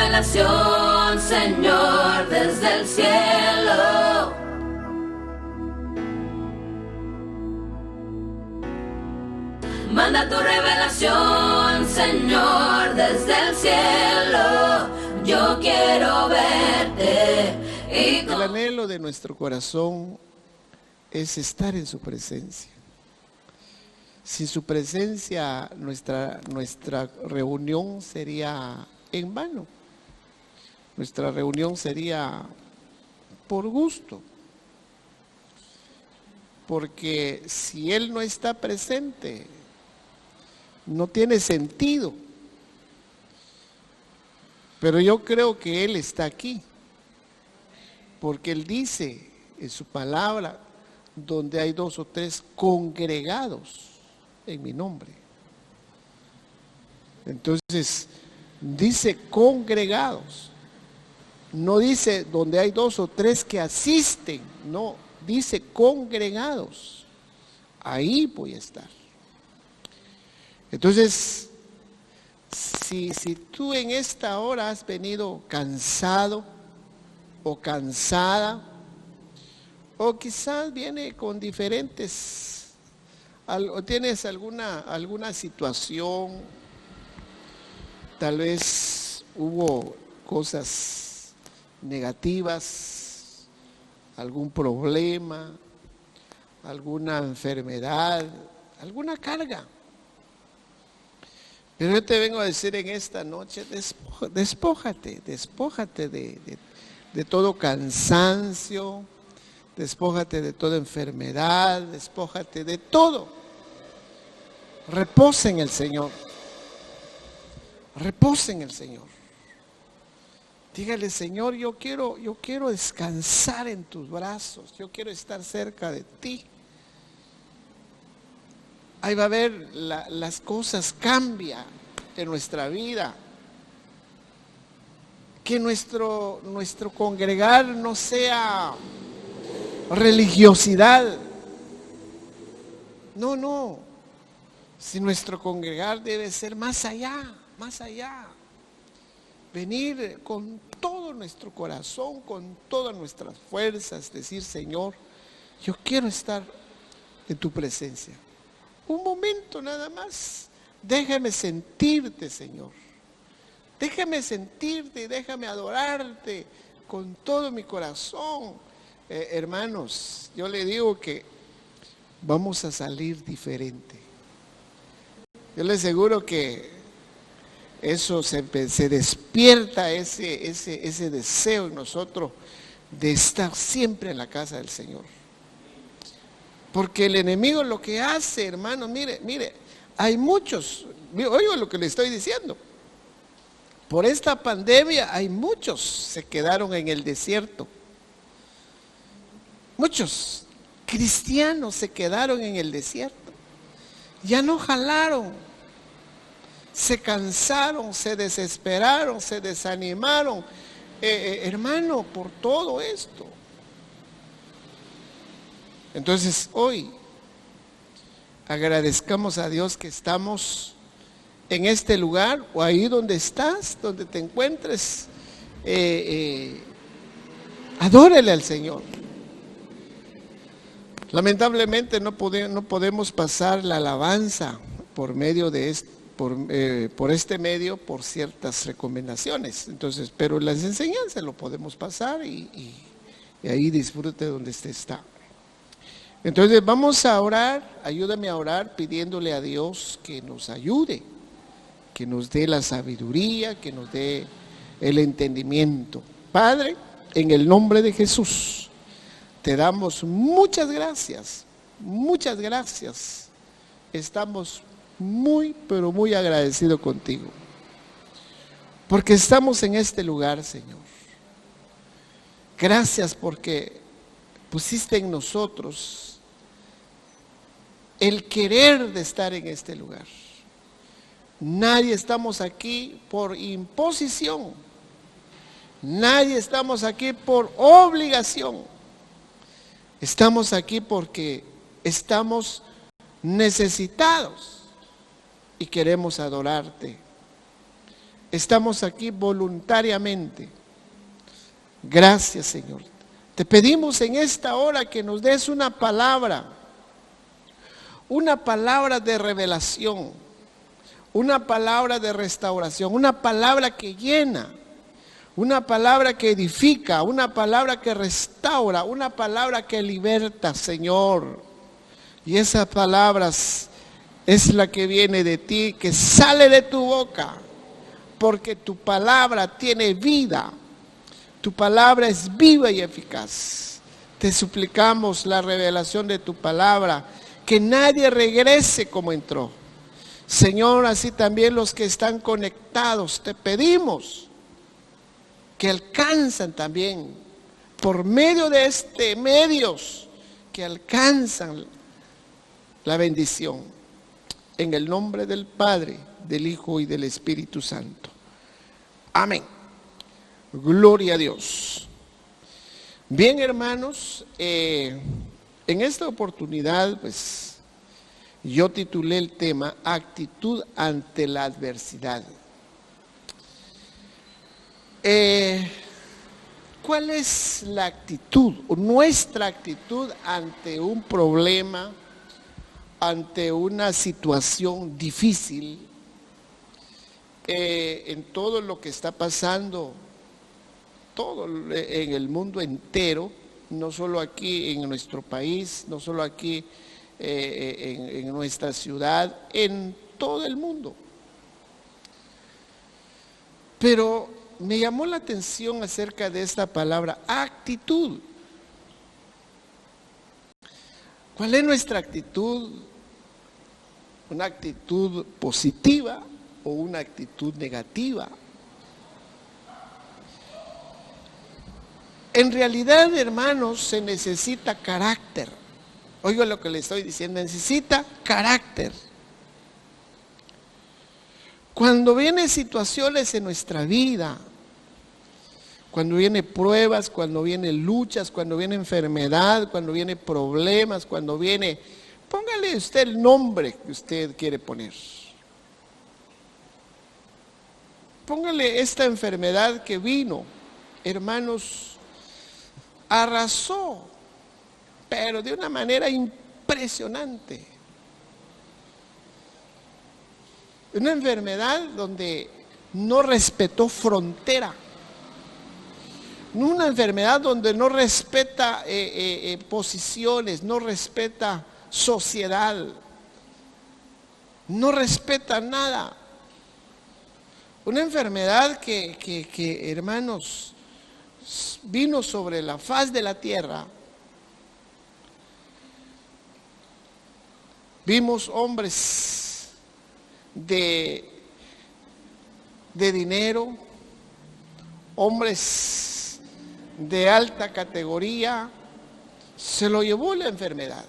revelación, Señor, desde el cielo. Manda tu revelación, Señor, desde el cielo. Yo quiero verte. El anhelo de nuestro corazón es estar en su presencia. Sin su presencia, nuestra reunión sería en vano. Nuestra reunión sería por gusto. Porque si Él no está presente, no tiene sentido. Pero yo creo que Él está aquí. Porque Él dice en su palabra, donde hay 2 o 3 congregados en mi nombre. Entonces, dice congregados. No dice donde hay 2 o 3 que asisten, no, dice congregados. Ahí voy a estar. Entonces, si tú en esta hora has venido cansado o cansada, o quizás viene con diferentes, o tienes alguna situación, tal vez hubo cosas negativas, algún problema, alguna enfermedad, alguna carga. Pero yo te vengo a decir en esta noche, despójate de todo cansancio, despójate de toda enfermedad, despójate de todo. Reposa en el Señor. Reposa en el Señor. Dígale, Señor, yo quiero descansar en tus brazos, yo quiero estar cerca de ti. Ahí va a ver, las cosas cambian en nuestra vida. Que nuestro congregar no sea religiosidad. No. Si nuestro congregar debe ser más allá. Venir con todo nuestro corazón, con todas nuestras fuerzas, decir, Señor, yo quiero estar en tu presencia. Un momento nada más. Déjame sentirte, Señor. Déjame sentirte, déjame adorarte con todo mi corazón. Hermanos, yo le digo que vamos a salir diferente. Yo le aseguro que eso se despierta ese deseo en nosotros de estar siempre en la casa del Señor. Porque el enemigo lo que hace, hermano, mire, hay muchos, oigo lo que le estoy diciendo. Por esta pandemia hay muchos se quedaron en el desierto. Muchos cristianos se quedaron en el desierto. Ya no jalaron. Se cansaron, se desesperaron, se desanimaron. Hermano, por todo esto. Entonces hoy agradezcamos a Dios que estamos en este lugar o ahí donde estás, donde te encuentres, adórele al Señor. Lamentablemente no podemos pasar la alabanza por medio de por este medio, por ciertas recomendaciones. Entonces, pero las enseñanzas lo podemos pasar y ahí disfrute donde usted está. Entonces vamos a orar, ayúdame a orar pidiéndole a Dios que nos ayude, que nos dé la sabiduría, que nos dé el entendimiento. Padre, en el nombre de Jesús, te damos muchas gracias, muchas gracias. Estamos muy, pero muy agradecidos contigo, porque estamos en este lugar, Señor. Gracias porque pusiste en nosotros el querer de estar en este lugar. Nadie estamos aquí por imposición. Nadie estamos aquí por obligación. Estamos aquí porque estamos necesitados y queremos adorarte. estamos aquí voluntariamente. Gracias, Señor. Te pedimos en esta hora que nos des una palabra de revelación, una palabra de restauración, una palabra que llena, una palabra que edifica, una palabra que restaura, una palabra que liberta, Señor. Y esas palabras es la que viene de ti, que sale de tu boca, porque tu palabra tiene vida. Tu palabra es viva y eficaz. Te suplicamos la revelación de tu palabra, que nadie regrese como entró. Señor, así también los que están conectados, te pedimos que alcanzan también, por medio de medios, que alcanzan la bendición. En el nombre del Padre, del Hijo y del Espíritu Santo. Amén. Gloria a Dios. Bien, hermanos, en esta oportunidad, pues, yo titulé el tema Actitud ante la adversidad. ¿Cuál es la actitud, o nuestra actitud ante un problema, ante una situación difícil, en todo lo que está pasando, todo en el mundo entero, no solo aquí en nuestro país, no solo aquí en nuestra ciudad, en todo el mundo? Pero me llamó la atención acerca de esta palabra, actitud. ¿Cuál es nuestra actitud? ¿Una actitud positiva o una actitud negativa? En realidad, hermanos, se necesita carácter. Oigo lo que le estoy diciendo, necesita carácter. Cuando vienen situaciones en nuestra vida, cuando vienen pruebas, cuando vienen luchas, cuando viene enfermedad, cuando vienen problemas, cuando viene, póngale usted el nombre que usted quiere poner. Póngale esta enfermedad que vino, hermanos, arrasó, pero de una manera impresionante. Una enfermedad donde no respetó frontera. Una enfermedad donde no respeta posiciones, no respeta sociedad, no respeta nada. Una enfermedad que, hermanos, vino sobre la faz de la tierra. Vimos hombres de dinero, hombres de alta categoría, se lo llevó la enfermedad.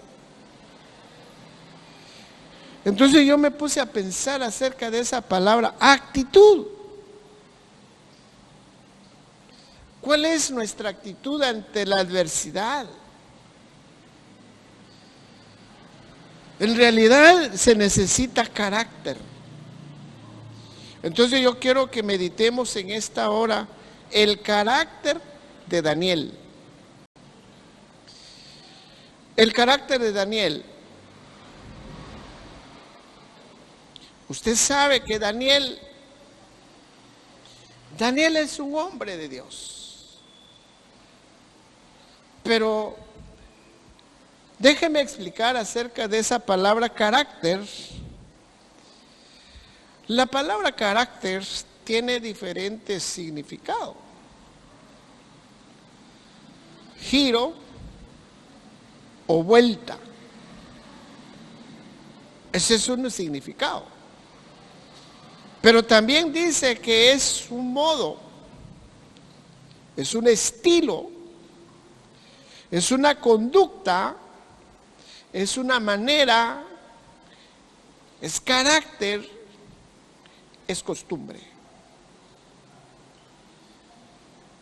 Entonces yo me puse a pensar acerca de esa palabra, actitud. ¿Cuál es nuestra actitud ante la adversidad? En realidad se necesita carácter. Entonces yo quiero que meditemos en esta hora el carácter de Daniel. El carácter de Daniel. Usted sabe que Daniel es un hombre de Dios. Pero déjeme explicar acerca de esa palabra carácter. La palabra carácter tiene diferentes significados. Giro o vuelta. Ese es un significado. Pero también dice que es un modo, es un estilo, es una conducta, es una manera, es carácter, es costumbre.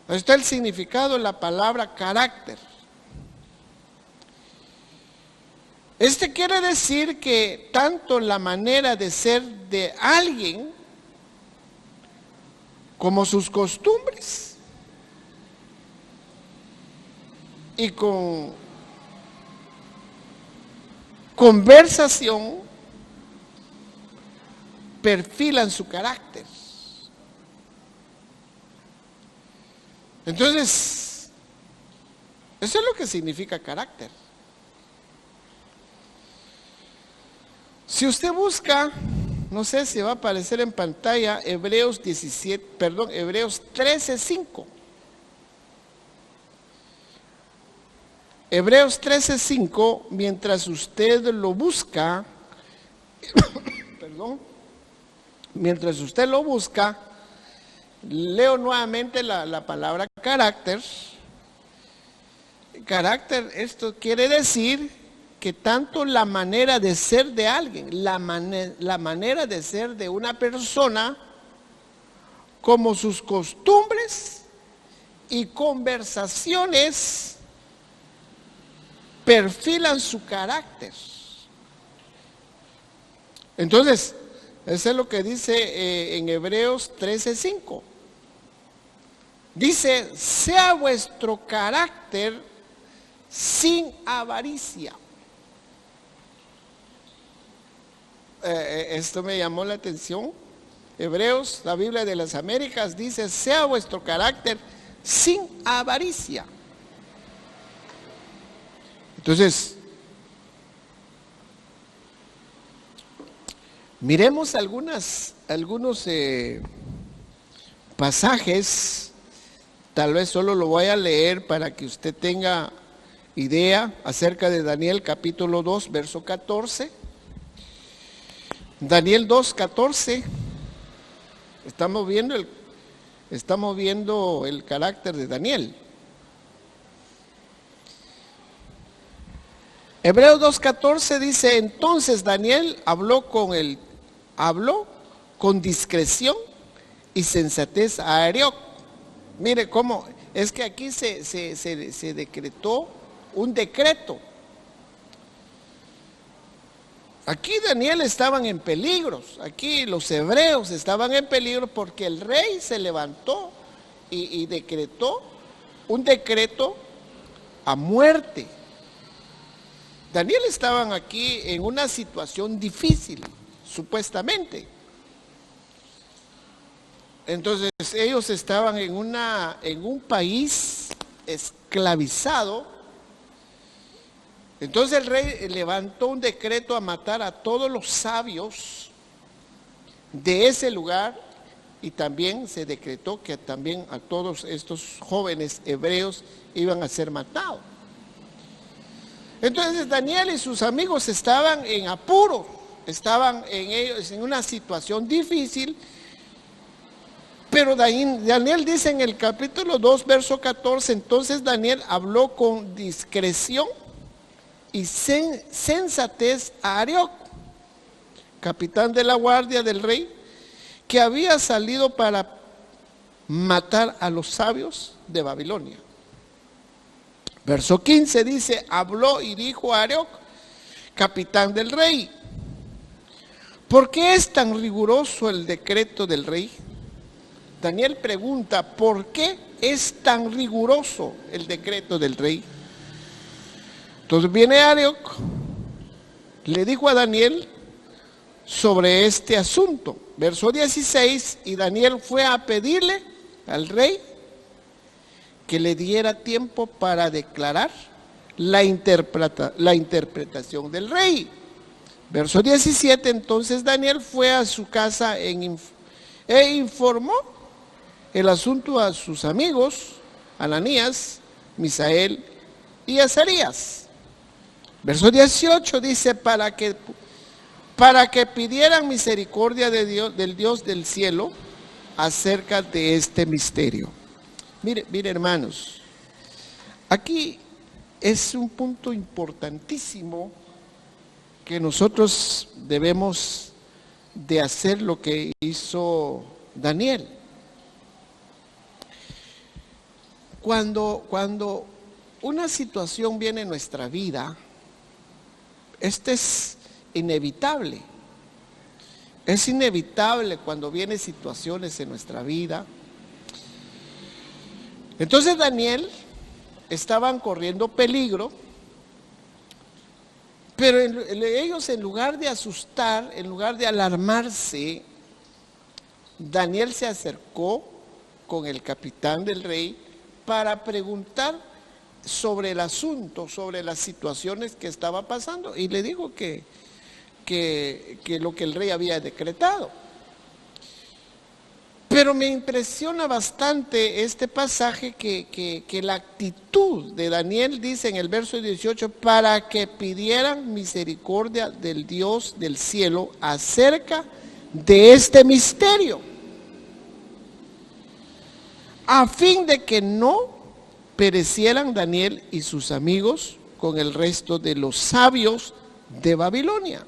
Ahí está el significado de la palabra carácter. Este quiere decir que tanto la manera de ser de alguien como sus costumbres y con conversación perfilan su carácter. Entonces, eso es lo que significa carácter. Si usted busca, no sé si va a aparecer en pantalla, Hebreos 13:5. Hebreos 13:5, mientras usted lo busca, mientras usted lo busca, leo nuevamente la palabra carácter. Carácter, esto quiere decir que tanto la manera de ser de alguien, la manera de ser de una persona, como sus costumbres y conversaciones perfilan su carácter. Entonces, eso es lo que dice en Hebreos 13:5. Dice, sea vuestro carácter sin avaricia. Esto me llamó la atención. Hebreos, la Biblia de las Américas, dice, sea vuestro carácter sin avaricia. Entonces, miremos algunos pasajes. Tal vez solo lo voy a leer para que usted tenga idea acerca de Daniel capítulo 2, verso 14. Daniel 2:14. Estamos viendo el carácter de Daniel. Hebreos 2:14 dice, entonces Daniel habló con discreción y sensatez a Arioc. Mire cómo, es que aquí se decretó un decreto. Aquí Daniel estaban en peligros, aquí los hebreos estaban en peligro porque el rey se levantó y decretó un decreto a muerte. Daniel estaban aquí en una situación difícil, supuestamente. Entonces ellos estaban en un país esclavizado. Entonces el rey levantó un decreto a matar a todos los sabios de ese lugar y también se decretó que también a todos estos jóvenes hebreos iban a ser matados. Entonces Daniel y sus amigos estaban en apuro, estaban en una situación difícil, pero Daniel dice en el capítulo 2, verso 14, entonces Daniel habló con discreción y sensatez a Arioc, capitán de la guardia del rey, que había salido para matar a los sabios de Babilonia. Verso 15 dice, habló y dijo a Arioc, capitán del rey, ¿por qué es tan riguroso el decreto del rey? Daniel pregunta, ¿por qué es tan riguroso el decreto del rey? Entonces viene Arioc, le dijo a Daniel sobre este asunto. Verso 16, y Daniel fue a pedirle al rey que le diera tiempo para declarar la interpretación del rey. Verso 17, entonces Daniel fue a su casa e informó el asunto a sus amigos, Ananías, Misael y Azarías. Verso 18 dice, para que pidieran misericordia de Dios, del Dios del cielo, acerca de este misterio. Mire hermanos, aquí es un punto importantísimo que nosotros debemos de hacer lo que hizo Daniel. Cuando una situación viene en nuestra vida, este es inevitable. Es inevitable cuando vienen situaciones en nuestra vida, Entonces Daniel estaban corriendo peligro, pero ellos, en lugar de asustar, en lugar de alarmarse, Daniel se acercó con el capitán del rey para preguntar sobre el asunto, sobre las situaciones que estaba pasando, y le dijo que lo que el rey había decretado. Pero me impresiona bastante este pasaje que la actitud de Daniel dice en el verso 18, para que pidieran misericordia del Dios del cielo acerca de este misterio, a fin de que no perecieran Daniel y sus amigos con el resto de los sabios de Babilonia.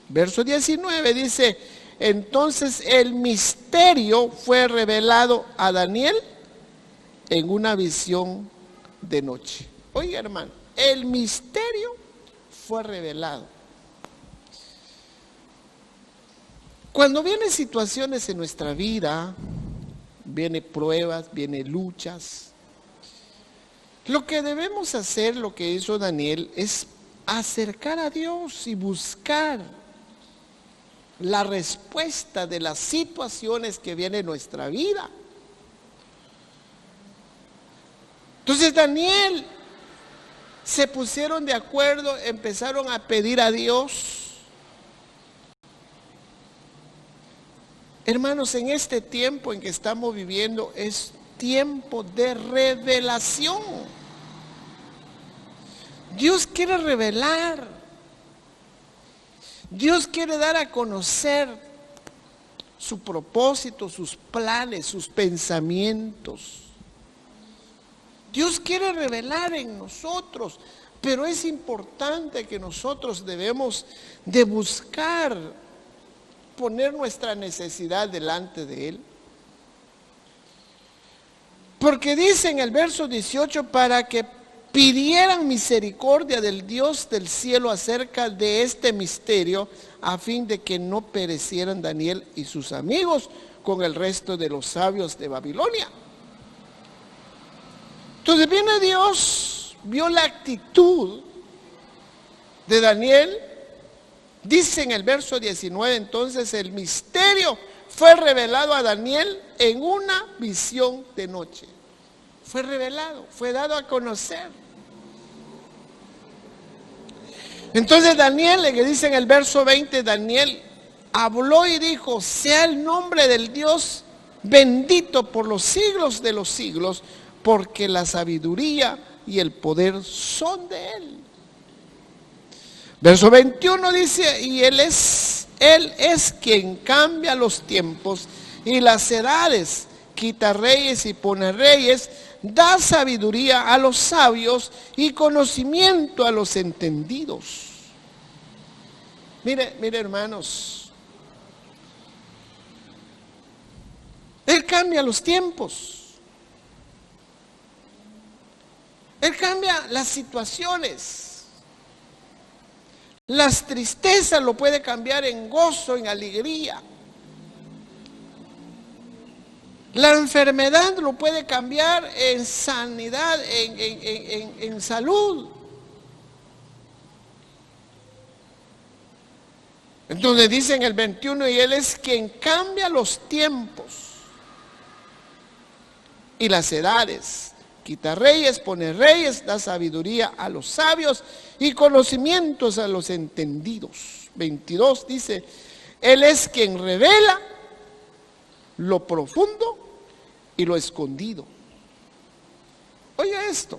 Verso 19 dice: entonces el misterio fue revelado a Daniel en una visión de noche. Oiga, hermano, el misterio fue revelado. Cuando vienen situaciones en nuestra vida, vienen pruebas, vienen luchas, lo que debemos hacer, lo que hizo Daniel, es acercar a Dios y buscar la respuesta de las situaciones que vienen en nuestra vida. Entonces Daniel se pusieron de acuerdo, empezaron a pedir a Dios. Hermanos, en este tiempo en que estamos viviendo es tiempo de revelación. Dios quiere revelar. Dios quiere dar a conocer su propósito, sus planes, sus pensamientos. Dios quiere revelar en nosotros, pero es importante que nosotros debemos de buscar poner nuestra necesidad delante de Él. Porque dice en el verso 18, para que pidieran misericordia del Dios del cielo acerca de este misterio, a fin de que no perecieran Daniel y sus amigos con el resto de los sabios de Babilonia. Entonces viene Dios, vio la actitud de Daniel, dice en el verso 19, entonces el misterio fue revelado a Daniel en una visión de noche. Fue revelado, fue dado a conocer. Entonces Daniel, le dice en el verso 20, Daniel habló y dijo: sea el nombre del Dios bendito por los siglos de los siglos, porque la sabiduría y el poder son de Él. Verso 21 dice: y Él es quien cambia los tiempos y las edades, quita reyes y pone reyes, da sabiduría a los sabios y conocimiento a los entendidos. Mire, hermanos, Él cambia los tiempos, Él cambia las situaciones. Las tristezas lo puede cambiar en gozo, en alegría. La enfermedad lo puede cambiar en sanidad, en salud. Entonces dice en el 21, y Él es quien cambia los tiempos y las edades. Quita reyes, pone reyes, da sabiduría a los sabios y conocimientos a los entendidos. 22 dice: Él es quien revela lo profundo y lo escondido. Oiga esto.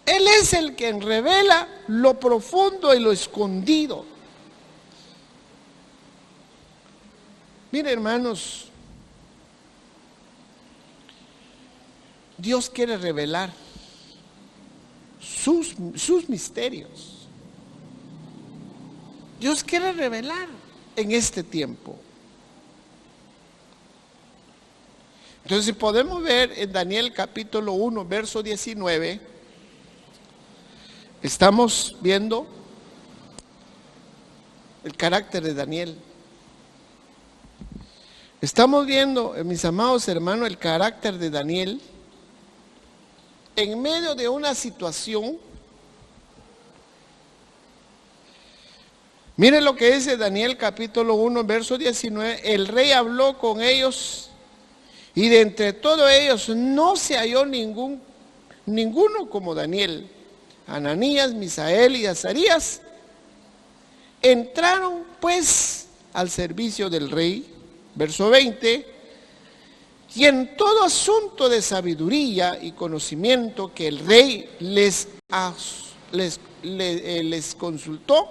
Él es el que revela lo profundo y lo escondido. Mire, hermanos, Dios quiere revelar sus misterios. Dios quiere revelar en este tiempo. Entonces, si podemos ver en Daniel capítulo 1, verso 19, estamos viendo el carácter de Daniel. Estamos viendo, mis amados hermanos, el carácter de Daniel en medio de una situación. Miren lo que dice Daniel capítulo 1, verso 19. El rey habló con ellos y de entre todos ellos no se halló ninguno como Daniel. Ananías, Misael y Azarías entraron pues al servicio del rey. Verso 20. Y en todo asunto de sabiduría y conocimiento que el rey les consultó,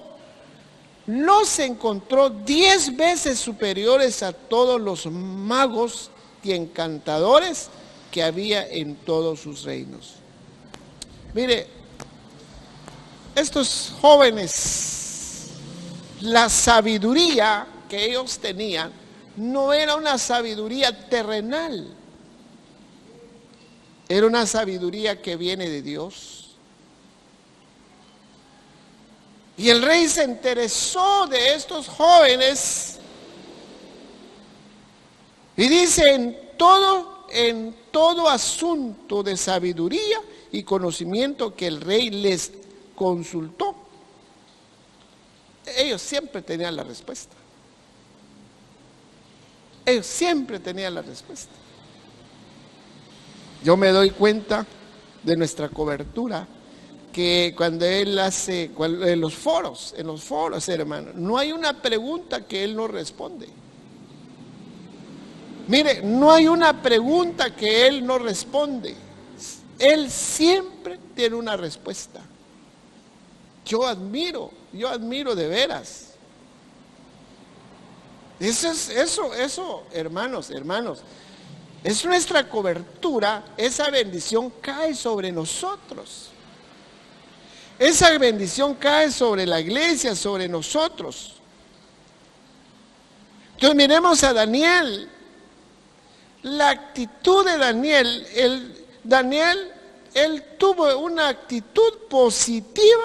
los encontró 10 veces superiores a todos los magos y encantadores que había en todos sus reinos. Mire, estos jóvenes, la sabiduría que ellos tenían no era una sabiduría terrenal, era una sabiduría que viene de Dios. Y el rey se interesó de estos jóvenes y dice: en todo asunto de sabiduría y conocimiento que el rey les consultó, ellos siempre tenían la respuesta. Ellos siempre tenían la respuesta. Yo me doy cuenta de nuestra cobertura que cuando él hace en los foros, hermano, no hay una pregunta que él no responde. Mire, no hay una pregunta que él no responde. Él siempre tiene una respuesta. Yo admiro de veras. Eso, hermanos, es nuestra cobertura. Esa bendición cae sobre nosotros. Esa bendición cae sobre la iglesia, sobre nosotros. Entonces miremos a Daniel. La actitud de Daniel, él tuvo una actitud positiva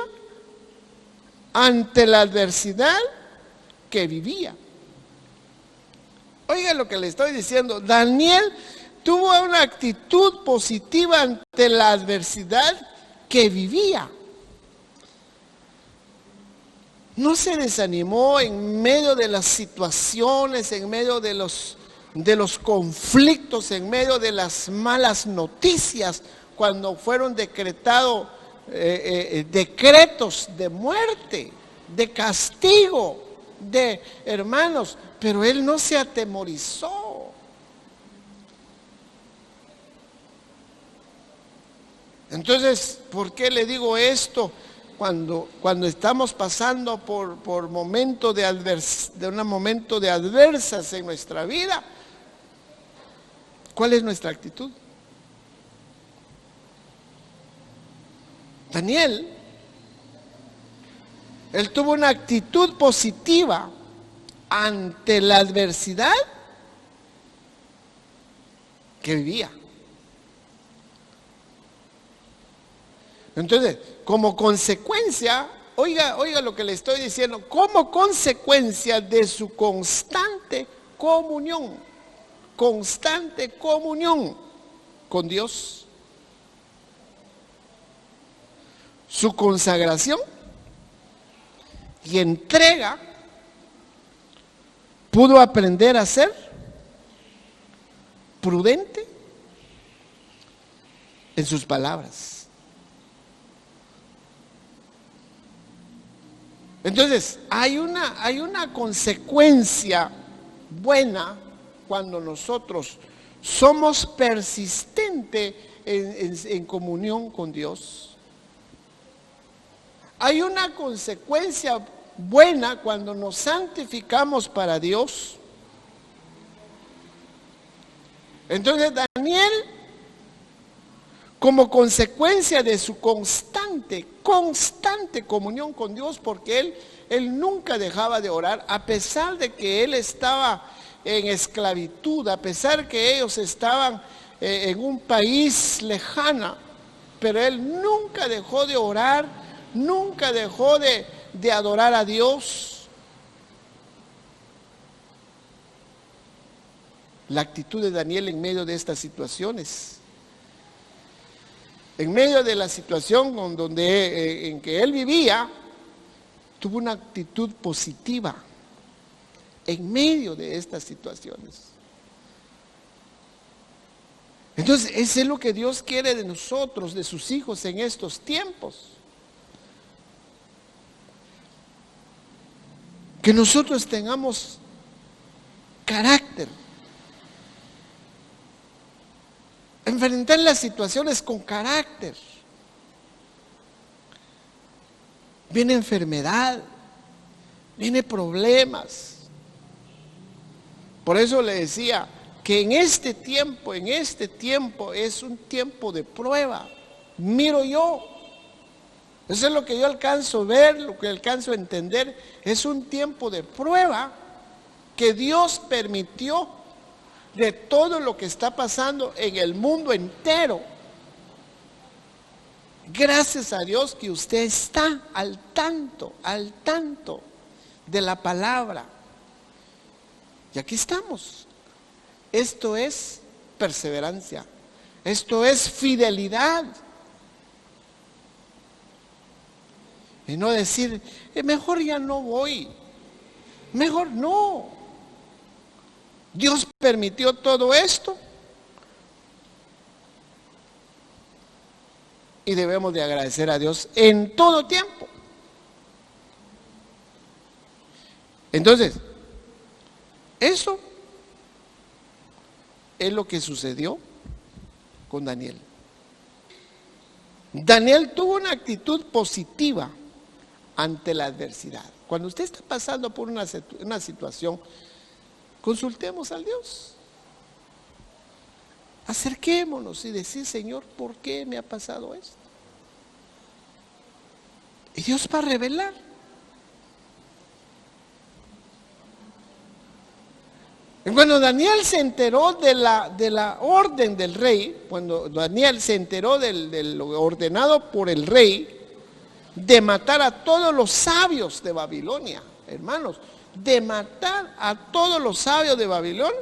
ante la adversidad que vivía. Oiga lo que le estoy diciendo. Daniel tuvo una actitud positiva ante la adversidad que vivía. No se desanimó en medio de las situaciones, en medio de los conflictos, en medio de las malas noticias, cuando fueron decretados decretos de muerte, de castigo, de hermanos, pero él no se atemorizó. Entonces, ¿por qué le digo esto? Cuando estamos pasando por momentos un momento de adversas en nuestra vida, ¿cuál es nuestra actitud? Daniel, él tuvo una actitud positiva ante la adversidad que vivía. Entonces, como consecuencia, oiga lo que le estoy diciendo, como consecuencia de su constante comunión con Dios, su consagración y entrega, pudo aprender a ser prudente en sus palabras. Entonces, hay una consecuencia buena cuando nosotros somos persistentes en comunión con Dios. Hay una consecuencia buena cuando nos santificamos para Dios. Entonces, Daniel, como consecuencia de su constante comunión con Dios, porque él nunca dejaba de orar, a pesar de que él estaba en esclavitud, a pesar que ellos estaban en un país lejano, pero él nunca dejó de orar, nunca dejó de adorar a Dios. la actitud de Daniel en medio de estas situaciones. En medio de la situación en que él vivía, tuvo una actitud positiva en medio de estas situaciones. Entonces, eso es lo que Dios quiere de nosotros, de sus hijos en estos tiempos. Que nosotros tengamos carácter. Enfrentar las situaciones con carácter. Viene enfermedad, viene problemas. Por eso le decía que en este tiempo es un tiempo de prueba. Miro yo. Eso es lo que yo alcanzo a ver, lo que alcanzo a entender. Es un tiempo de prueba que Dios permitió de todo lo que está pasando en el mundo entero. Gracias a Dios que usted está al tanto de la palabra. Y aquí estamos. Esto es perseverancia. Esto es fidelidad. Y no decir, mejor ya no voy. Mejor no. Dios permitió todo esto. Y debemos de agradecer a Dios en todo tiempo. Entonces, eso es lo que sucedió con Daniel. Daniel tuvo una actitud positiva ante la adversidad. Cuando usted está pasando por una situación, consultemos al Dios. Acerquémonos y decir, Señor, ¿por qué me ha pasado esto? Y Dios va a revelar. Y cuando Daniel se enteró de la orden del rey, cuando Daniel se enteró de lo ordenado por el rey, de matar a todos los sabios de Babilonia, hermanos, de matar a todos los sabios de Babilonia,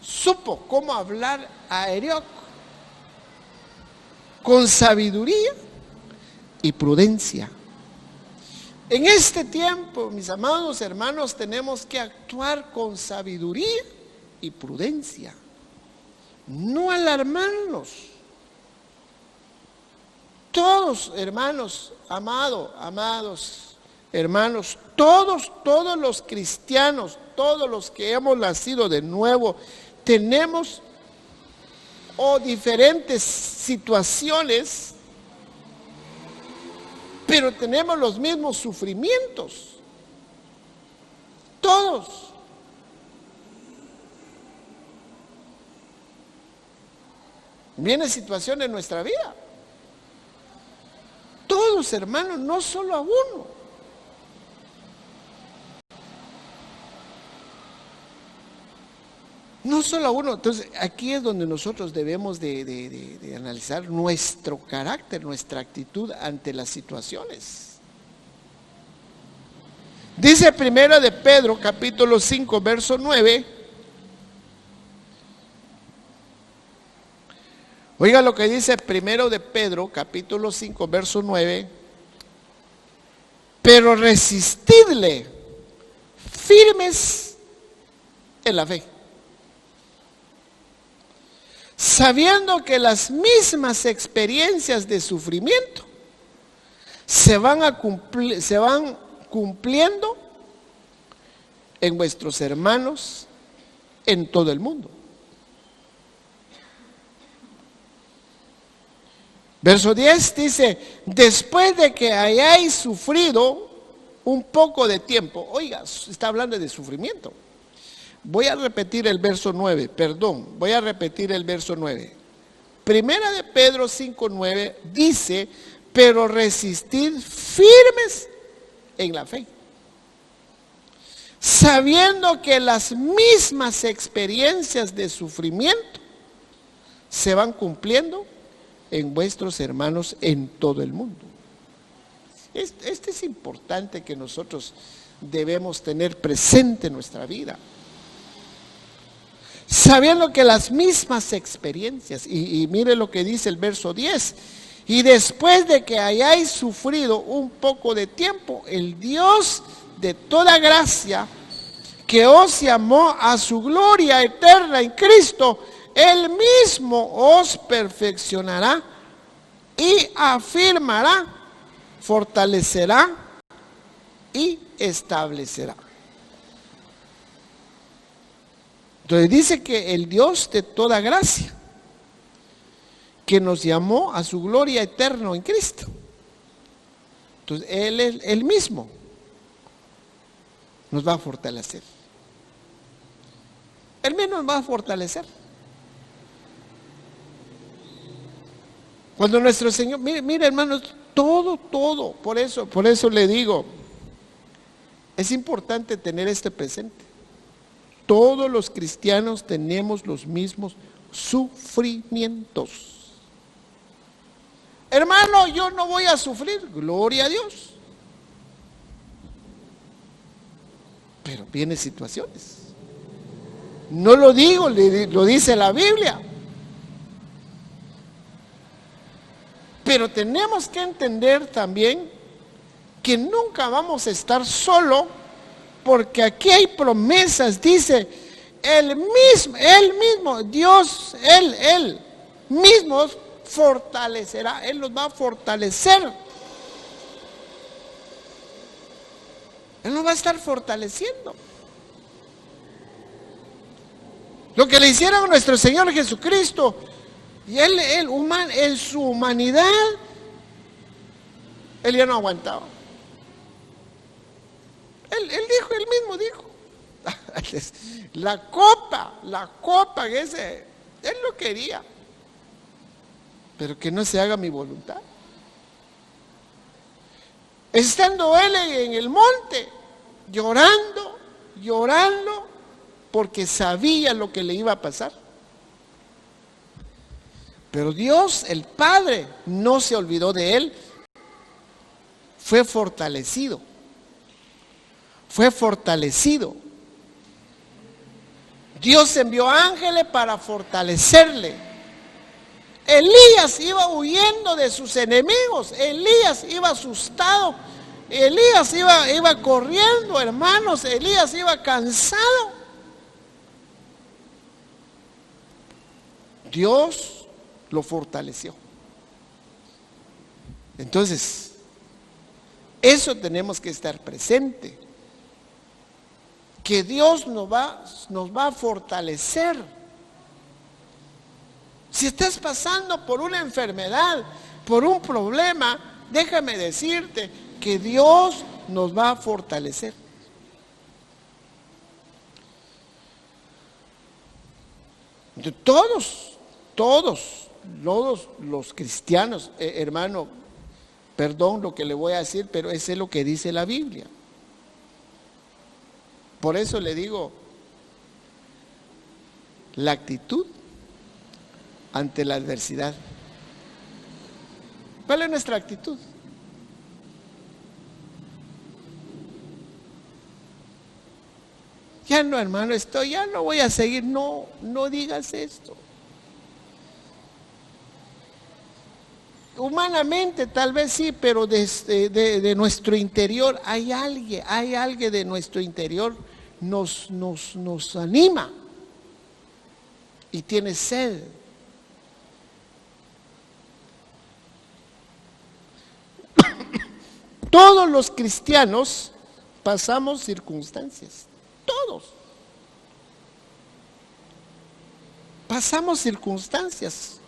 supo cómo hablar a Arioc con sabiduría y prudencia. En este tiempo, mis amados hermanos, tenemos que actuar con sabiduría y prudencia, no alarmarnos. Todos, hermanos, amados hermanos, todos los cristianos, todos los que hemos nacido de nuevo, tenemos diferentes situaciones, pero tenemos los mismos sufrimientos. Todos. Vienen situaciones en nuestra vida. Todos, hermanos, no solo a uno. No solo a uno. Entonces, aquí es donde nosotros debemos de analizar nuestro carácter, nuestra actitud ante las situaciones. Dice 1 de Pedro, capítulo 5, verso 9. Oiga lo que dice 1 de Pedro, capítulo 5, verso 9. Pero resistidle firmes en la fe, sabiendo que las mismas experiencias de sufrimiento se van cumpliendo en vuestros hermanos en todo el mundo. Verso 10 dice, después de que hayáis sufrido un poco de tiempo. Oiga, está hablando de sufrimiento. Voy a repetir el verso 9, voy a repetir el verso 9. Primera de Pedro 5:9 dice, pero resistid firmes en la fe, sabiendo que las mismas experiencias de sufrimiento se van cumpliendo en vuestros hermanos en todo el mundo. Este es importante que nosotros debemos tener presente en nuestra vida. sabiendo que las mismas experiencias, y mire lo que dice el verso 10, y después de que hayáis sufrido un poco de tiempo, el Dios de toda gracia, que os llamó a su gloria eterna en Cristo, Él mismo os perfeccionará y afirmará, fortalecerá y establecerá. Entonces dice que el Dios de toda gracia, que nos llamó a su gloria eterna en Cristo. Entonces Él mismo nos va a fortalecer. Él mismo nos va a fortalecer. Cuando nuestro Señor, mire hermanos, todo, por eso le digo, es importante tener este presente. Todos los cristianos tenemos los mismos sufrimientos. Hermano, yo no voy a sufrir, gloria a Dios. Pero vienen situaciones. No lo digo, lo dice la Biblia. Pero tenemos que entender también que nunca vamos a estar solo, porque aquí hay promesas, dice, Él mismo, Dios, Él mismo fortalecerá, Él nos va a fortalecer. Él nos va a estar fortaleciendo. Lo que le hicieron a nuestro Señor Jesucristo, y Él en su humanidad, Él ya no aguantaba. Él mismo dijo, la copa, Él lo quería, pero que no se haga mi voluntad. Estando Él en el monte, llorando, porque sabía lo que le iba a pasar. Pero Dios, el Padre, no se olvidó de Él, fue fortalecido. Dios envió ángeles para fortalecerle. Elías iba huyendo de sus enemigos, Elías iba asustado, Elías iba corriendo, hermanos, Elías iba cansado. Dios lo fortaleció. Entonces, eso tenemos que estar presente, que Dios nos va a fortalecer. Si estás pasando por una enfermedad, por un problema, déjame decirte que Dios nos va a fortalecer. Todos los cristianos, hermano, perdón lo que le voy a decir, pero eso es lo que dice la Biblia. Por eso le digo, la actitud ante la adversidad. ¿Cuál es nuestra actitud? Ya no, hermano, ya no voy a seguir. No digas esto. Humanamente tal vez sí, pero de nuestro interior hay alguien de nuestro interior nos anima y tiene sed. Todos los cristianos pasamos circunstancias, todos. Pasamos circunstancias.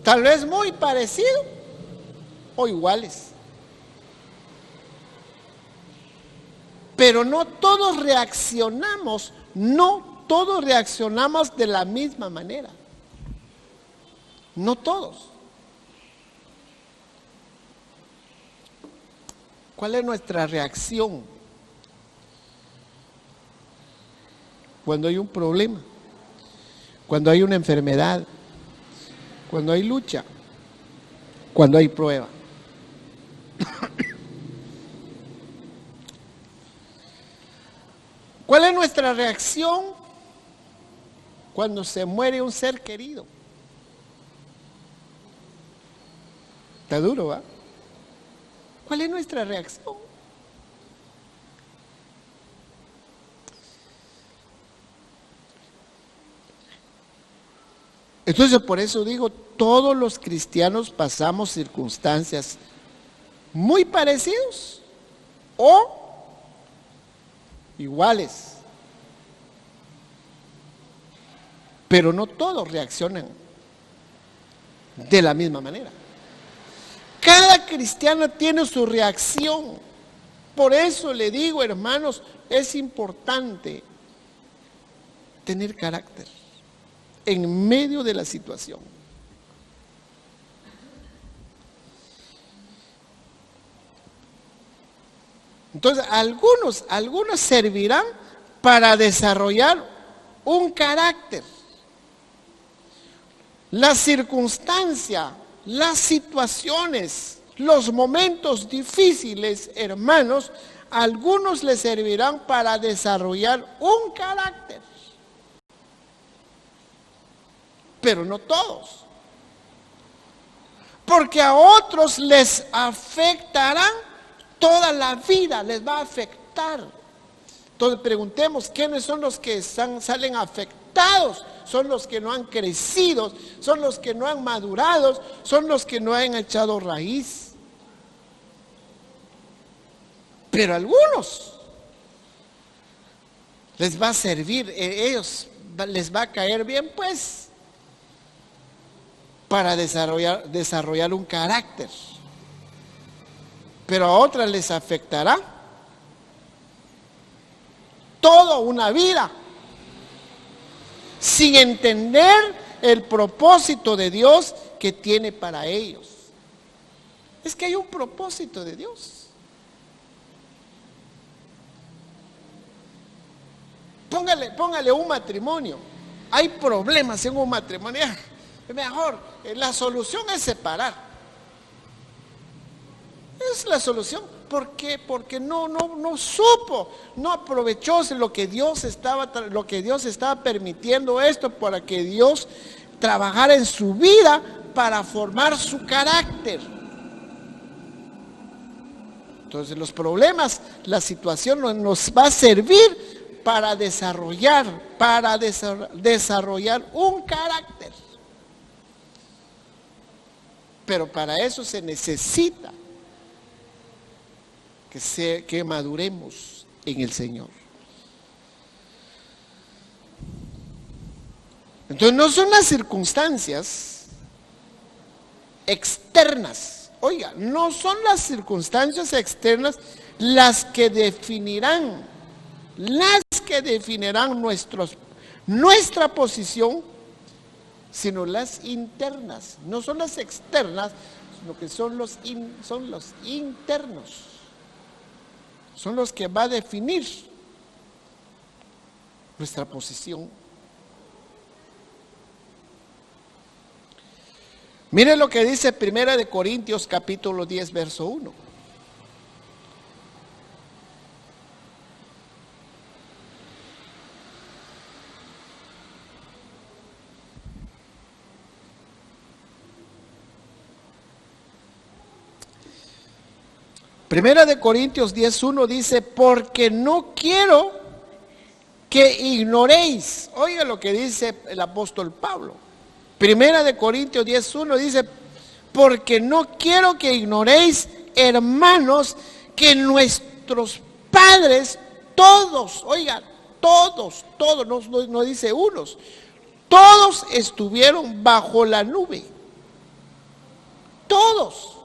Tal vez muy parecido o iguales. Pero no todos reaccionamos de la misma manera. No todos. ¿Cuál es nuestra reacción cuando hay un problema? Cuando hay una enfermedad, cuando hay lucha, cuando hay prueba. ¿Cuál es nuestra reacción cuando se muere un ser querido? Está duro, ¿va? ¿Cuál es nuestra reacción? Entonces, por eso digo, todos los cristianos pasamos circunstancias muy parecidos o iguales. Pero no todos reaccionan de la misma manera. Cada cristiano tiene su reacción. Por eso le digo, hermanos, es importante tener carácter en medio de la situación. Entonces, algunos servirán para desarrollar un carácter. La circunstancia, las situaciones, los momentos difíciles, hermanos, a algunos les servirán para desarrollar un carácter. Pero no todos. Porque a otros les afectarán toda la vida, les va a afectar. Entonces preguntemos, ¿quiénes son los que salen afectados? Son los que no han crecido, son los que no han madurado, son los que no han echado raíz. Pero a algunos les va a servir, ellos les va a caer bien, pues, para desarrollar un carácter. Pero a otras les afectará toda una vida, sin entender el propósito de Dios que tiene para ellos. Es que hay un propósito de Dios. Póngale un matrimonio. Hay problemas en un matrimonio. Mejor, la solución es separar. Es la solución. ¿Por qué? Porque no supo, no aprovechó lo que Dios estaba permitiendo esto para que Dios trabajara en su vida para formar su carácter. Entonces los problemas, la situación nos va a servir para desarrollar un carácter. Pero para eso se necesita que maduremos en el Señor. Entonces no son las circunstancias externas, oiga, no son las circunstancias externas las que definirán nuestra posición, sino las internas. No son las externas, sino que son los internos. Son los que va a definir nuestra posición. Mire lo que dice 1 Corintios capítulo 10, verso 1. Primera de Corintios 10:1 dice, porque no quiero que ignoréis. Oiga lo que dice el apóstol Pablo. Primera de Corintios 10:1 dice, porque no quiero que ignoréis, hermanos, que nuestros padres, todos, oiga, todos, no dice unos, todos estuvieron bajo la nube. Todos.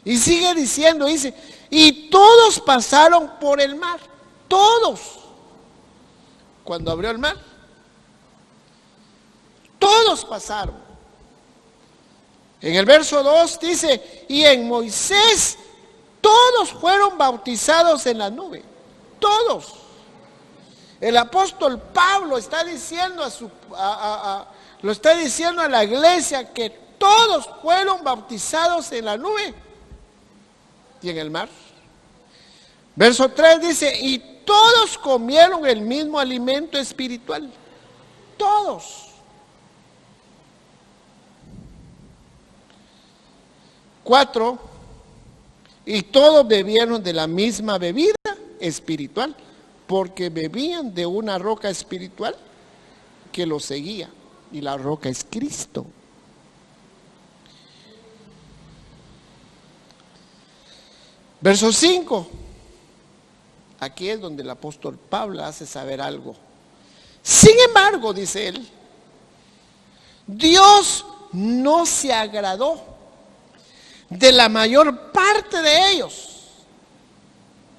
Y sigue diciendo, dice, y todos pasaron por el mar, todos. Cuando abrió el mar, todos pasaron. En el verso 2 dice, y en Moisés todos fueron bautizados en la nube, todos. El apóstol Pablo está diciendo lo está diciendo a la iglesia que todos fueron bautizados en la nube y en el mar. Verso 3 dice, y todos comieron el mismo alimento espiritual. Todos. 4, y todos bebieron de la misma bebida espiritual, porque bebían de una roca espiritual que los seguía, y la roca es Cristo. Verso 5. Aquí es donde el apóstol Pablo hace saber algo. Sin embargo, dice él, Dios no se agradó de la mayor parte de ellos.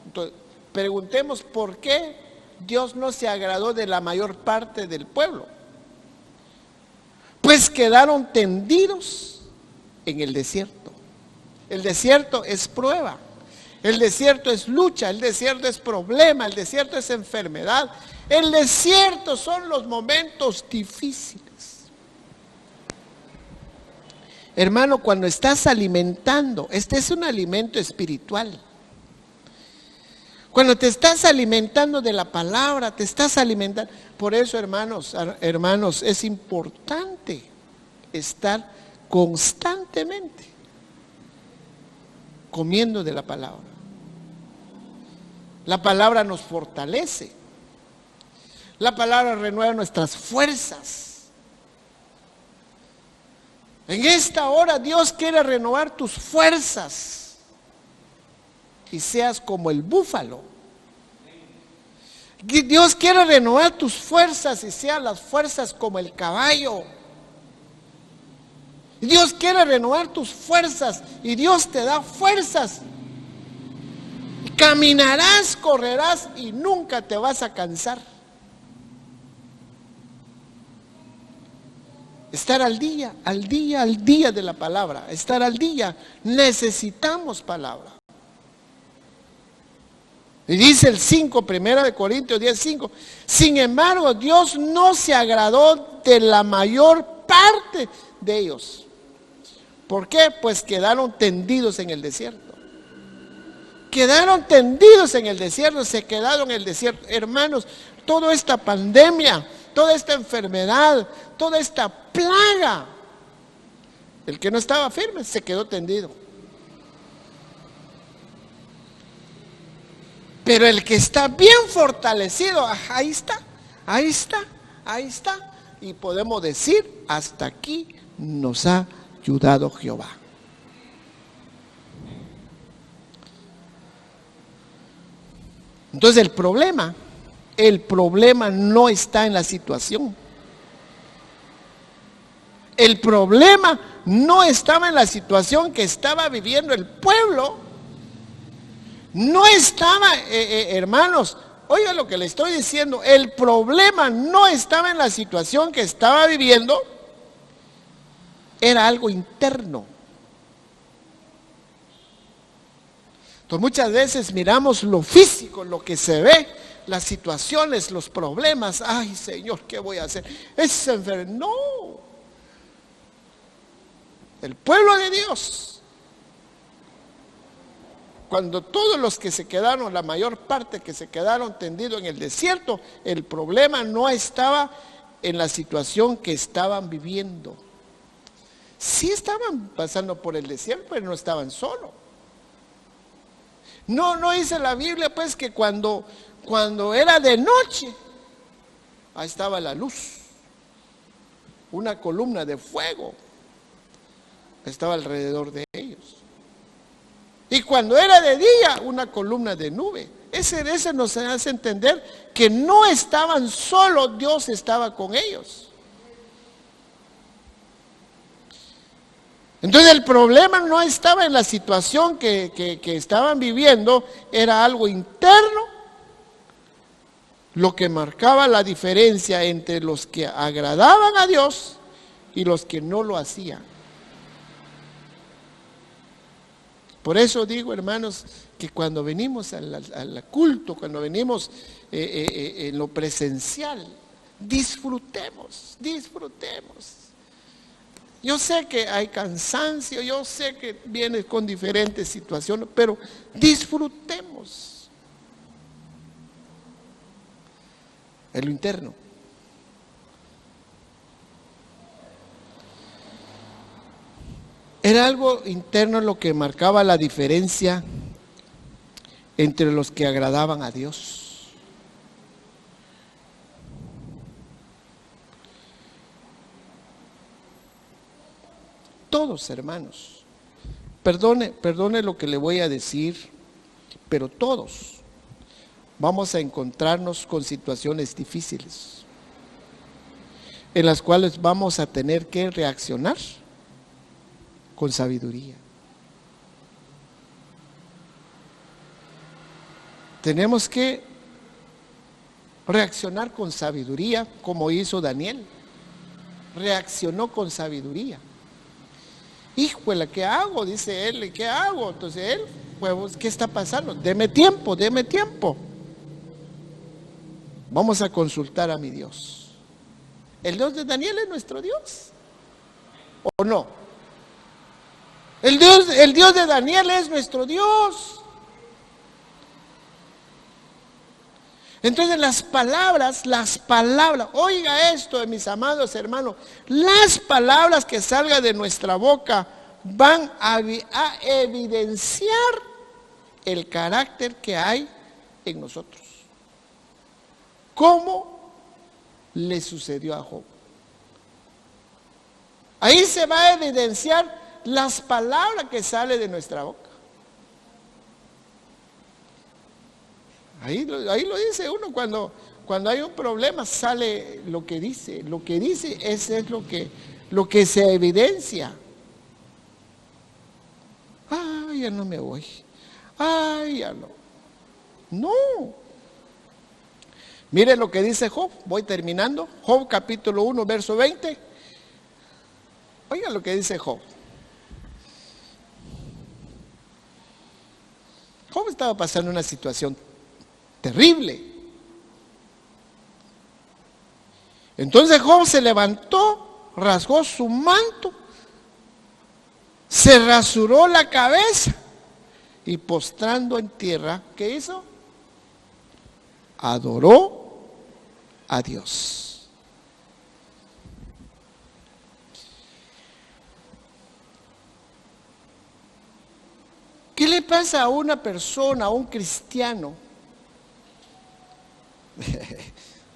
Entonces, preguntemos por qué Dios no se agradó de la mayor parte del pueblo. Pues quedaron tendidos en el desierto. El desierto es prueba. El desierto es lucha, el desierto es problema, el desierto es enfermedad. El desierto son los momentos difíciles. Hermano, cuando estás alimentando, este es un alimento espiritual. Cuando te estás alimentando de la palabra, te estás alimentando. Por eso, hermanos, es importante estar constantemente comiendo de la palabra. La palabra nos fortalece. La palabra renueva nuestras fuerzas. En esta hora Dios quiere renovar tus fuerzas y seas como el búfalo. Dios quiere renovar tus fuerzas y sean las fuerzas como el caballo. Dios quiere renovar tus fuerzas y Dios te da fuerzas. Caminarás, correrás y nunca te vas a cansar. Estar al día de la palabra. Estar al día. Necesitamos palabra. Y dice el 5, 1 Corintios 10:5. Sin embargo, Dios no se agradó de la mayor parte de ellos. ¿Por qué? Pues quedaron tendidos en el desierto. Quedaron tendidos en el desierto, se quedaron en el desierto. Hermanos, toda esta pandemia, toda esta enfermedad, toda esta plaga, el que no estaba firme se quedó tendido. Pero el que está bien fortalecido, ahí está. Y podemos decir, hasta aquí nos ha ayudado Jehová. Entonces el problema no está en la situación. El problema no estaba en la situación que estaba viviendo el pueblo. No estaba, hermanos, oiga lo que le estoy diciendo, el problema no estaba en la situación que estaba viviendo, era algo interno. Entonces muchas veces miramos lo físico, lo que se ve, las situaciones, los problemas. Ay, Señor, ¿qué voy a hacer? Es enfermo. No. El pueblo de Dios, cuando todos los que se quedaron, la mayor parte que se quedaron tendidos en el desierto, el problema no estaba en la situación que estaban viviendo. Sí estaban pasando por el desierto, pero no estaban solos. No dice la Biblia pues que cuando era de noche, ahí estaba la luz, una columna de fuego estaba alrededor de ellos. Y cuando era de día, una columna de nube. Ese nos hace entender que no estaban solos, Dios estaba con ellos. Entonces el problema no estaba en la situación que estaban viviendo, era algo interno, lo que marcaba la diferencia entre los que agradaban a Dios y los que no lo hacían. Por eso digo, hermanos, que cuando venimos al culto, cuando venimos en lo presencial, disfrutemos. Yo sé que hay cansancio, yo sé que viene con diferentes situaciones, pero disfrutemos. en lo interno. Era algo interno lo que marcaba la diferencia entre los que agradaban a Dios. Todos, hermanos, perdone lo que le voy a decir, pero todos vamos a encontrarnos con situaciones difíciles en las cuales vamos a tener que reaccionar con sabiduría. Tenemos que reaccionar con sabiduría, como hizo Daniel. Reaccionó con sabiduría. Híjole, ¿qué hago? Dice él, ¿qué hago? Entonces él, pues, ¿qué está pasando? Deme tiempo, deme tiempo. Vamos a consultar a mi Dios. ¿El Dios de Daniel es nuestro Dios? ¿O no? El Dios de Daniel es nuestro Dios. Entonces las palabras, oiga esto, mis amados hermanos, las palabras que salgan de nuestra boca van a evidenciar el carácter que hay en nosotros. ¿Cómo le sucedió a Job? Ahí se va a evidenciar las palabras que salen de nuestra boca. Ahí lo dice uno, cuando hay un problema sale lo que dice. Lo que dice ese es lo que se evidencia. Ay, ya no me voy. Ay, ya no. No. Mire lo que dice Job, voy terminando. Job capítulo 1, verso 20. Oiga lo que dice Job. Job estaba pasando una situación terrible. Entonces Job se levantó, rasgó su manto, se rasuró la cabeza y postrando en tierra, ¿qué hizo? Adoró a Dios. ¿Qué le pasa a una persona, a un cristiano?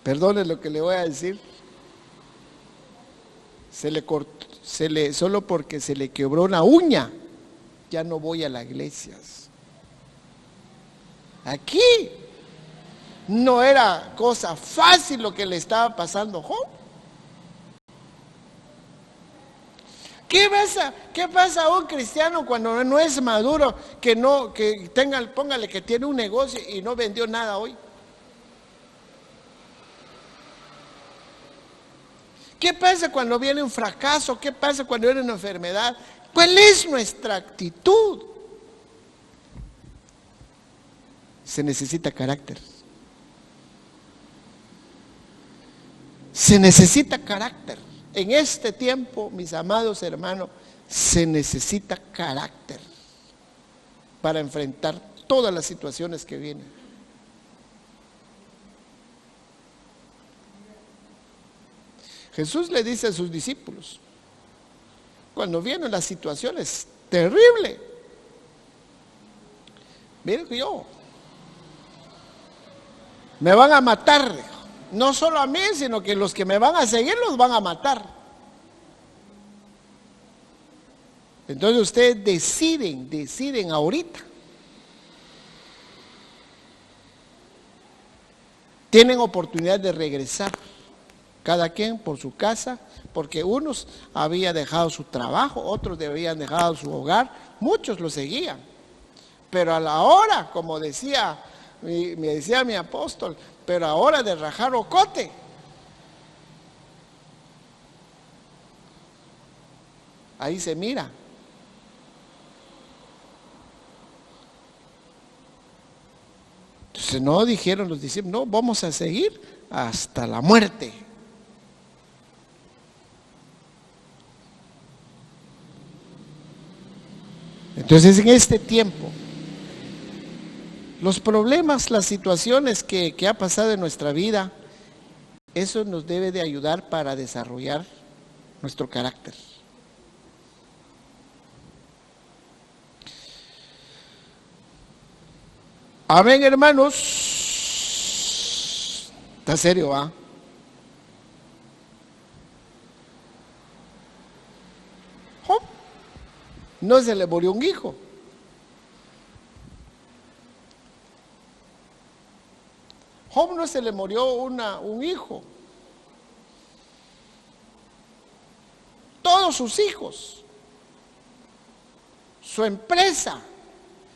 Perdone lo que le voy a decir. Solo porque se le quebró una uña, ya no voy a las iglesias. Aquí no era cosa fácil lo que le estaba pasando a Job. ¿Qué pasa a un cristiano cuando no es maduro, póngale que tiene un negocio y no vendió nada hoy? ¿Qué pasa cuando viene un fracaso? ¿Qué pasa cuando viene una enfermedad? ¿Cuál es nuestra actitud? Se necesita carácter. Se necesita carácter. En este tiempo, mis amados hermanos, se necesita carácter para enfrentar todas las situaciones que vienen. Jesús le dice a sus discípulos, cuando vienen las situaciones terribles, miren que me van a matar, no solo a mí, sino que los que me van a seguir los van a matar. Entonces ustedes deciden ahorita. Tienen oportunidad de regresar, cada quien por su casa, porque unos habían dejado su trabajo, otros habían dejado su hogar, muchos lo seguían. Pero a la hora, como me decía mi apóstol, pero a hora de rajar ocote, ahí se mira. Entonces no dijeron los discípulos, no, vamos a seguir hasta la muerte. Entonces en este tiempo, los problemas, las situaciones que ha pasado en nuestra vida, eso nos debe de ayudar para desarrollar nuestro carácter. Amén, hermanos. Está serio, ¿ah? Job no se le murió un hijo. Job no se le murió un hijo. Todos sus hijos, su empresa,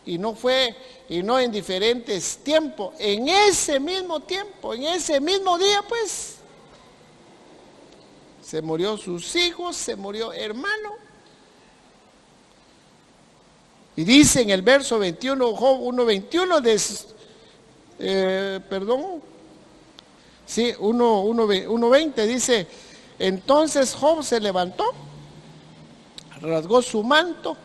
y no en diferentes tiempos, en ese mismo tiempo, en ese mismo día, pues, se murió sus hijos, se murió hermano. Y dice en el verso 21, Job 1:21, 1:20, dice: entonces Job se levantó, rasgó su manto,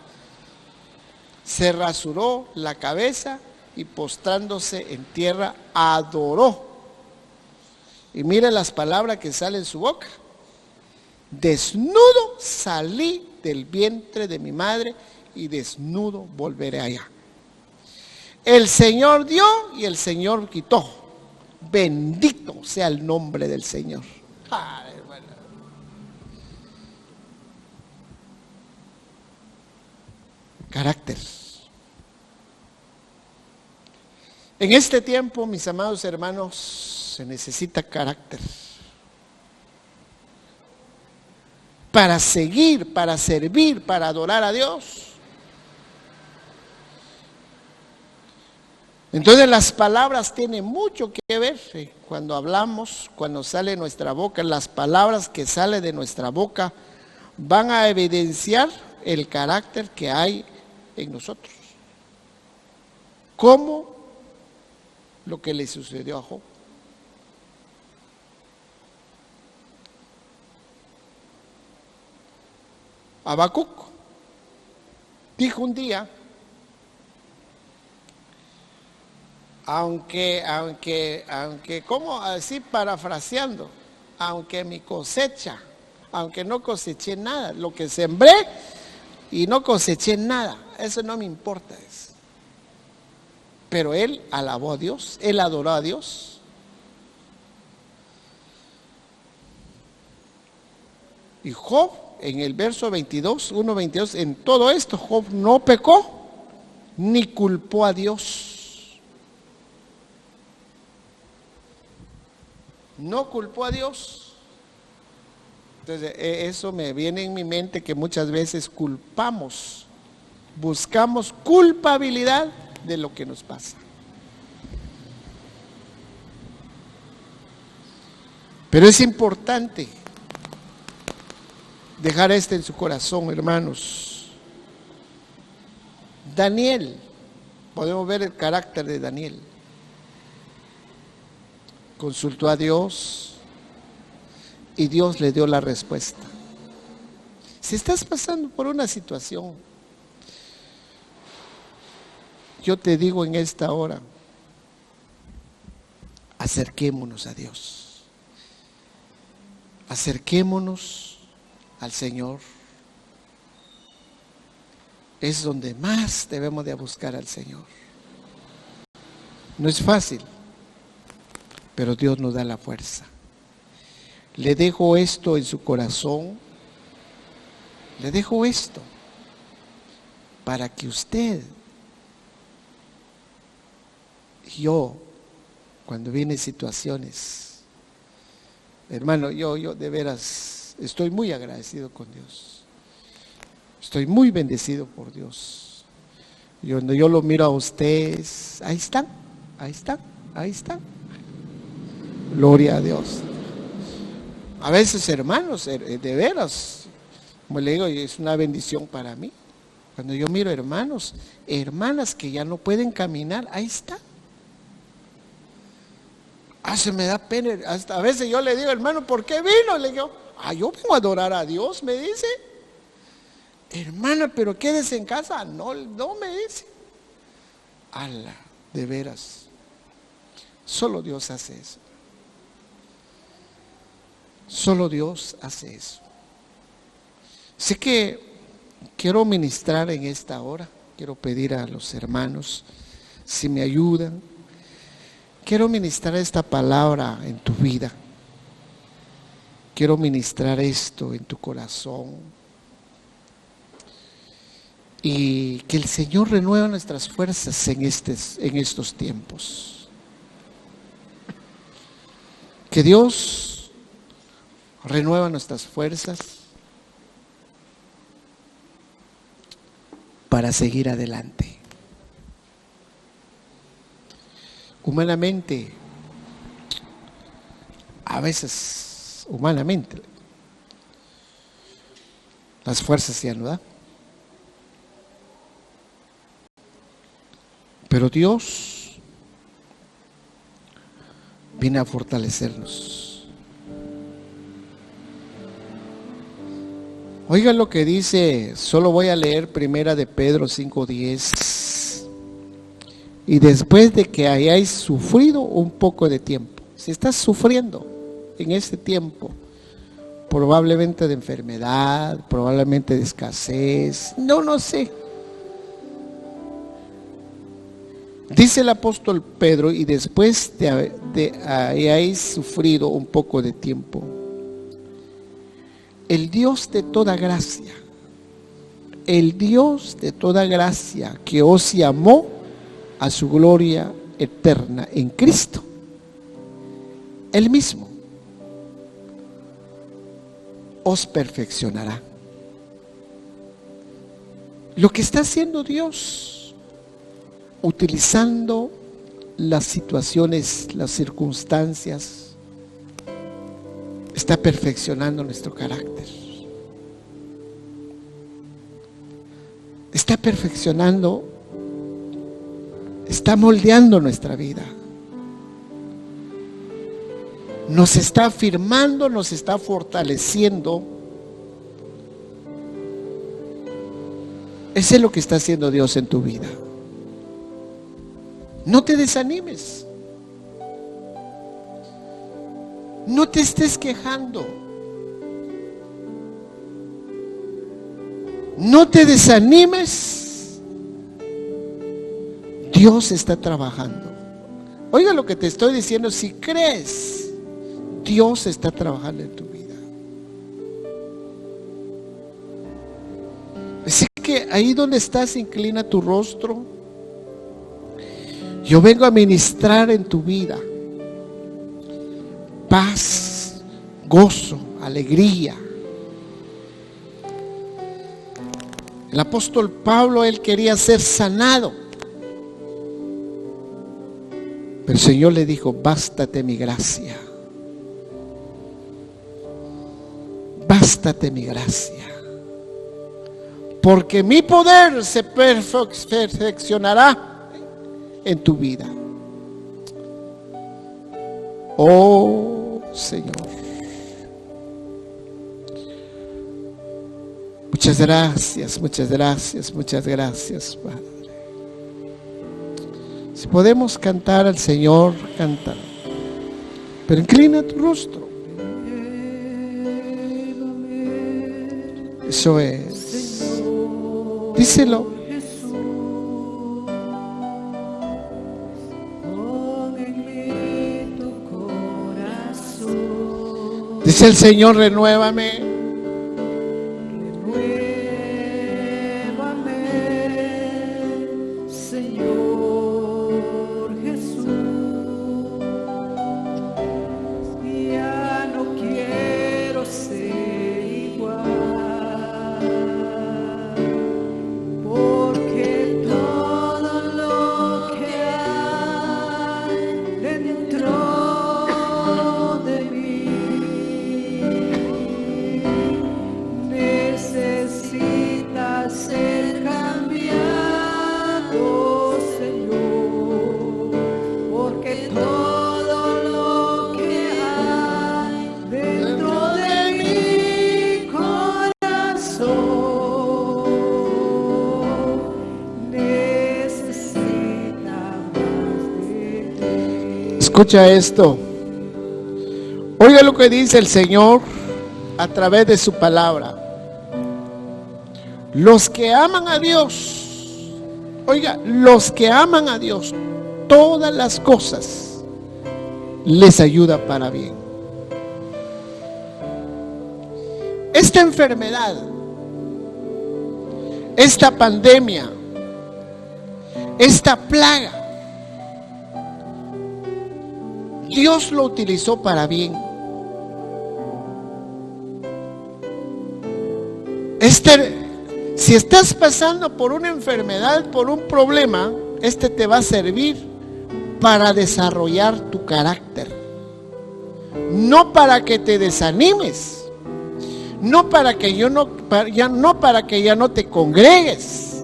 se rasuró la cabeza y postrándose en tierra adoró. Y mire las palabras que salen en su boca: desnudo salí del vientre de mi madre y desnudo volveré allá. El Señor dio y el Señor quitó. Bendito sea el nombre del Señor. Ay, bueno. Carácter. En este tiempo, mis amados hermanos, se necesita carácter para seguir, para servir, para adorar a Dios. Entonces las palabras tienen mucho que ver cuando hablamos, cuando sale de nuestra boca. Las palabras que salen de nuestra boca van a evidenciar el carácter que hay en nosotros. Como lo que le sucedió a Job. Habacuc dijo un día: aunque, como así parafraseando, aunque mi cosecha, aunque no coseché nada, lo que sembré y no coseché nada, eso no me importa. Pero él alabó a Dios, él adoró a Dios. Y Job, en el verso 1:22, en todo esto Job no pecó ni culpó a Dios. No culpó a Dios. Entonces eso me viene en mi mente, que muchas veces buscamos culpabilidad de lo que nos pasa. Pero es importante dejar esto en su corazón, hermanos. Daniel, podemos ver el carácter de Daniel. Consultó a Dios y Dios le dio la respuesta. Si estás pasando por una situación, yo te digo en esta hora, acerquémonos a Dios. Acerquémonos al Señor. Es donde más debemos de buscar al Señor. No es fácil, pero Dios nos da la fuerza. Le dejo esto en su corazón. Le dejo esto para que usted y yo, cuando vienen situaciones, hermano, yo de veras estoy muy agradecido con Dios. Estoy muy bendecido por Dios. Y cuando yo lo miro a ustedes, ahí están. Gloria a Dios. A veces, hermanos, de veras, como le digo, es una bendición para mí. Cuando yo miro hermanos, hermanas que ya no pueden caminar, ahí está. Se me da pena. Hasta a veces yo le digo: hermano, ¿por qué vino? Le digo: yo vengo a adorar a Dios, me dice. Hermana, pero quédese en casa. No me dice. De veras. Solo Dios hace eso. Solo Dios hace eso. Sé que quiero ministrar en esta hora. Quiero pedir a los hermanos si me ayudan. Quiero ministrar esta palabra en tu vida. Quiero ministrar esto en tu corazón. Y que el Señor renueva nuestras fuerzas en estos tiempos. Que Dios renueva nuestras fuerzas para seguir adelante. Humanamente, a veces, las fuerzas ya no dan. Pero Dios viene a fortalecernos. Oigan lo que dice, solo voy a leer primera de Pedro 5:10. Y después de que hayáis sufrido un poco de tiempo. Si estás sufriendo en este tiempo, probablemente de enfermedad, probablemente de escasez, no sé. Dice el apóstol Pedro, y después de hayáis sufrido un poco de tiempo, el Dios de toda gracia, que os llamó a su gloria eterna en Cristo, Él mismo os perfeccionará. Lo que está haciendo Dios, utilizando las situaciones, las circunstancias, está perfeccionando nuestro carácter. Está perfeccionando, está moldeando nuestra vida. Nos está afirmando, nos está fortaleciendo. Eso es lo que está haciendo Dios en tu vida. No te desanimes. No te estés quejando. No te desanimes. Dios está trabajando. Oiga lo que te estoy diciendo. Si crees, Dios está trabajando en tu vida. Así que ahí donde estás, inclina tu rostro. Yo vengo a ministrar en tu vida paz, gozo, alegría. El apóstol Pablo, él quería ser sanado, pero el Señor le dijo: bástate mi gracia, bástate mi gracia, porque mi poder se perfeccionará en tu vida. Oh Señor, muchas gracias, Padre. Si podemos cantar al Señor, canta, pero inclina tu rostro. Eso es. Díselo. Dice el Señor: renuévame. Renuévame, Señor Jesús. Ya no quiero ser igual, porque todo lo que hay dentro de mí necesita ser cambiado, Señor, porque todo lo que hay dentro de mi corazón necesita más de ti. Escucha esto. Oiga lo que dice el Señor a través de su palabra. Los que aman a Dios, oiga, los que aman a Dios, todas las cosas les ayuda para bien. Esta enfermedad, esta pandemia, esta plaga, Dios lo utilizó para bien. Si estás pasando por una enfermedad, por un problema, te va a servir para desarrollar tu carácter. No para que te desanimes, no para que ya no te congregues,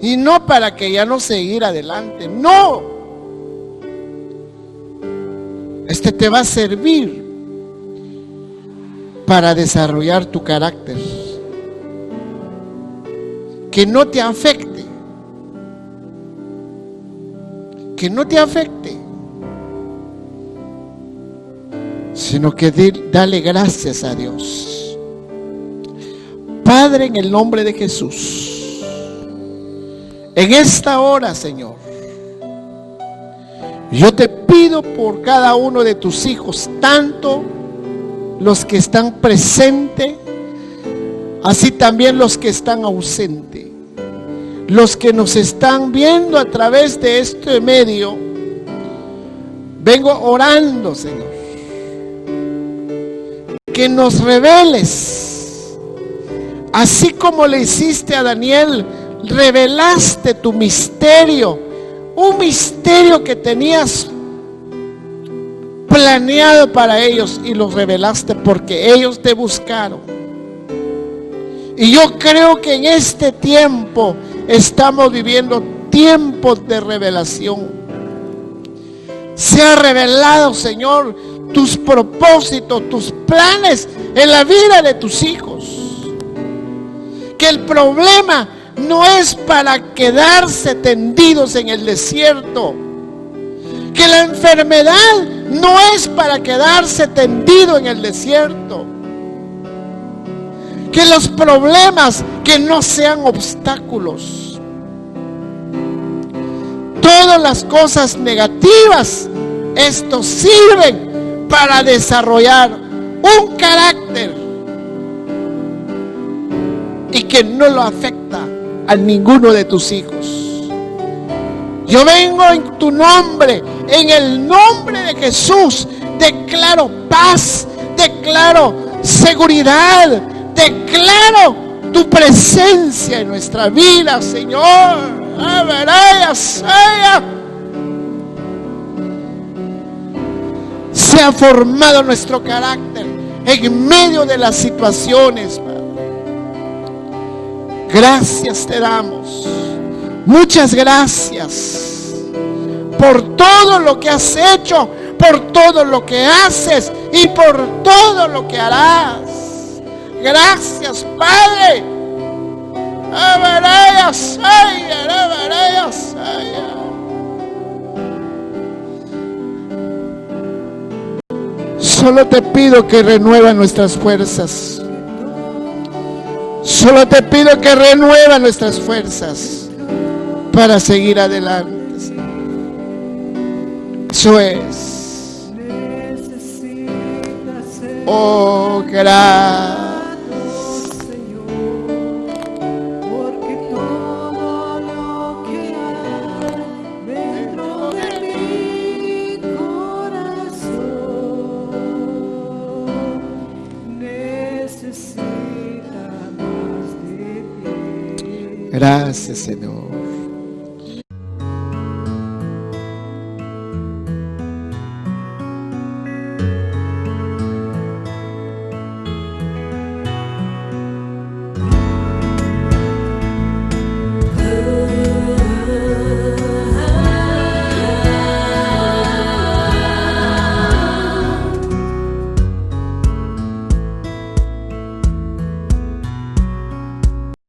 y no para que ya no seguir adelante. No, te va a servir para desarrollar tu carácter, que no te afecte, sino que dale gracias a Dios. Padre, en el nombre de Jesús, en esta hora, Señor, yo te pido por cada uno de tus hijos, tanto los que están presentes, así también los que están ausentes, los que nos están viendo a través de este medio. Vengo orando, Señor, que nos reveles, así como le hiciste a Daniel, revelaste tu misterio, un misterio que tenías planeado para ellos, y los revelaste porque ellos te buscaron. Y yo creo que en este tiempo estamos viviendo tiempos de revelación. Se ha revelado, Señor, tus propósitos, tus planes en la vida de tus hijos. Que el problema no es para quedarse tendidos en el desierto. Que la enfermedad no es para quedarse tendido en el desierto. Que los problemas que no sean obstáculos. Todas las cosas negativas, esto sirven para desarrollar un carácter y que no lo afecta a ninguno de tus hijos. Yo vengo en tu nombre, en el nombre de Jesús, declaro paz, declaro seguridad, declaro tu presencia en nuestra vida, Señor. Se ha formado nuestro carácter en medio de las situaciones, Padre. Gracias te damos. Muchas gracias por todo lo que has hecho, por todo lo que haces y por todo lo que harás. Gracias, Padre. Solo te pido que renueva nuestras fuerzas. Solo te pido que renueva nuestras fuerzas para seguir adelante, Señor. Eso es. Oh, gracias. Gracias, Señor.